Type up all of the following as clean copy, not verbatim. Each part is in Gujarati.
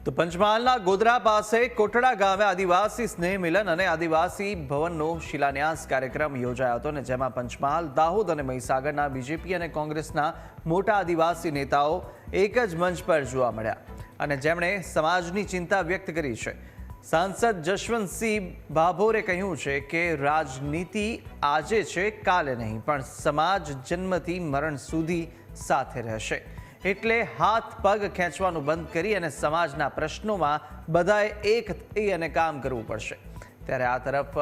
તો પંચમહાલના ગોધરા પાસે કોટડા ગામે આદિવાસી સ્નેહ મિલન અને આદિવાસી ભવનનો શિલાન્યાસ કાર્યક્રમ યોજાયો હતો, અને જેમાં પંચમહાલ, દાહોદ અને મહીસાગરના બીજેપી અને કોંગ્રેસના મોટા આદિવાસી નેતાઓ એક જ મંચ પર જોવા મળ્યા અને જેમણે સમાજની ચિંતા વ્યક્ત કરી છે. સાંસદ જશવંતસિંહ ભાભોરે કહ્યું છે કે રાજનીતિ આજે છે, કાલે નહીં, પણ સમાજ જન્મથી મરણ સુધી સાથે રહેશે. એટલે હાથ પગ ખેંચવાનું બંધ કરી અને સમાજના પ્રશ્નોમાં બધાએ એક થઈ અને કામ કરવું પડશે. ત્યારે આ તરફ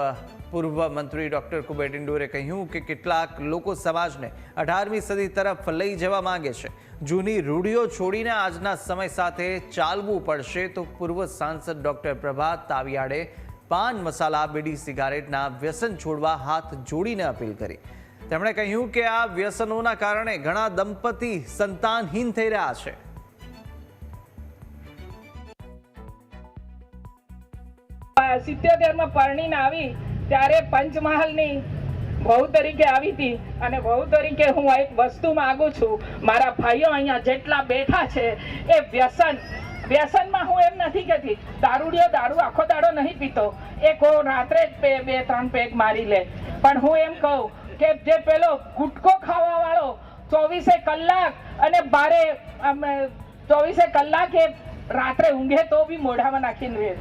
પૂર્વ મંત્રી ડોક્ટર કુબેર ડિંડોરે કહ્યું કે કેટલાક લોકો સમાજને 18મી સદી તરફ લઈ જવા માંગે છે. જૂની રૂઢિઓ છોડીને આજના સમય સાથે ચાલવું પડશે. તો પૂર્વ સાંસદ ડોક્ટર પ્રભાત તાવિયાડે પાન મસાલા, બીડી, સિગારેટના વ્યસન છોડવા હાથ જોડીને અપીલ કરી. તેમણે કહ્યું કે આ વ્યસનોના કારણે ઘણા દંપતી સંતાનહીન થઈ રહ્યા છે. માં પરણીને આવી ત્યારે પંચમહાલની વહુ તરીકે આવી હતી, અને વહુ તરીકે હું એક વસ્તુ માંગુ છું. મારા ભાઈઓ અહીંયા જેટલા બેઠા છે એ વ્યસનમાં હું એમ નથી કહેતી દારૂ આખો દાડો નહીં પીતો, એ રાત્રે જ 2-3 પેગ મારી લે, પણ હું એમ કહું કે જે પેલો ગુટકો ખાવા વાળો 24 કલાક અને 24 કલાક એ રાત્રે ઊંઘે તો બી મોઢામાં નાખીને રહે,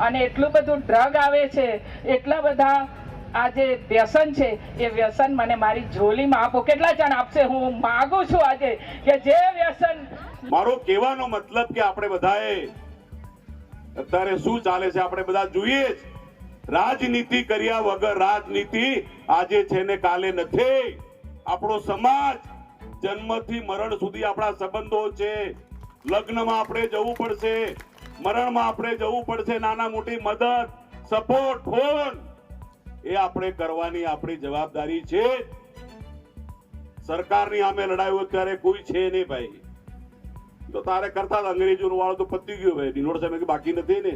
અને એટલું બધું ડ્રગ આવે છે, એટલા બધા આ જે વ્યસન છે એ વ્યસન મને મારી ઝોલીમાં આપો. કેટલા જણ આપશે? હું માંગુ છું આજે કે જે વ્યસન. મારો કહેવાનો મતલબ કે આપણે બધાએ અત્યારે શું ચાલે છે આપણે બધા જોઈએ જ. રાજનીતિ કર્યા વગર રાજનીતિ આજે છે ને કાલે નથી. આપણો સમાજ જન્મથી મરણ સુધી આપણા સંબંધો છે. લગ્નમાં આપણે જવું પડશે, મરણમાં આપણે જવું પડશે, નાના મોટી મદદ, સપોર્ટ, ફોન એ આપણે કરવાની આપણી જવાબદારી છે. સરકારની સામે લડાયું અત્યારે કોઈ છે નહીં ભાઈ. તો તારે કરતા અંગ્રેજોનું વાળો તો પતી ગયો ભાઈ, ડિનોડ સામે બાકી નથી ને.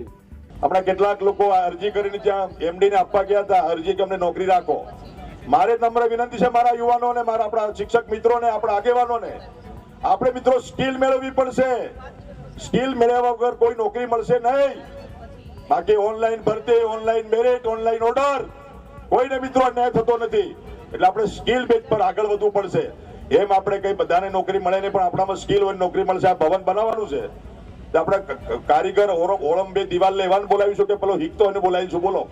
આપણા કેટલાક લોકો અરજી કરીને ત્યાં એમડી ને આપવા ગયા હતા, અરજી કે અમને નોકરી રાખો. મારે નમ્ર વિનંતી છે મારા યુવાનોને, મારા આપણા શિક્ષક મિત્રોને, આપણા આગેવાનોને, આપણે મિત્રો સ્કિલ મેળવવી પડશે. સ્કિલ મેળવ્યા વગર કોઈ નોકરી મળશે નહીં. બાકી ઓનલાઈન ભરતી, ઓનલાઈન મેરિટ, ઓનલાઈન ઓર્ડર કોઈને મિત્રો અન્યાય થતો નથી. એટલે આપણે સ્કિલ બેઝ પર આગળ વધવું પડશે. એમ આપણે કઈ બધાને નોકરી મળે નહીં, પણ આપણામાં સ્કિલ હોય નોકરી મળશે. આ ભવન બનાવવાનું છે, આપણે કારીગર ઓળંબે દિવાલ લેવાનું બોલાવીશું કે પેલો હિકતો એને બોલાવીશું? બોલો.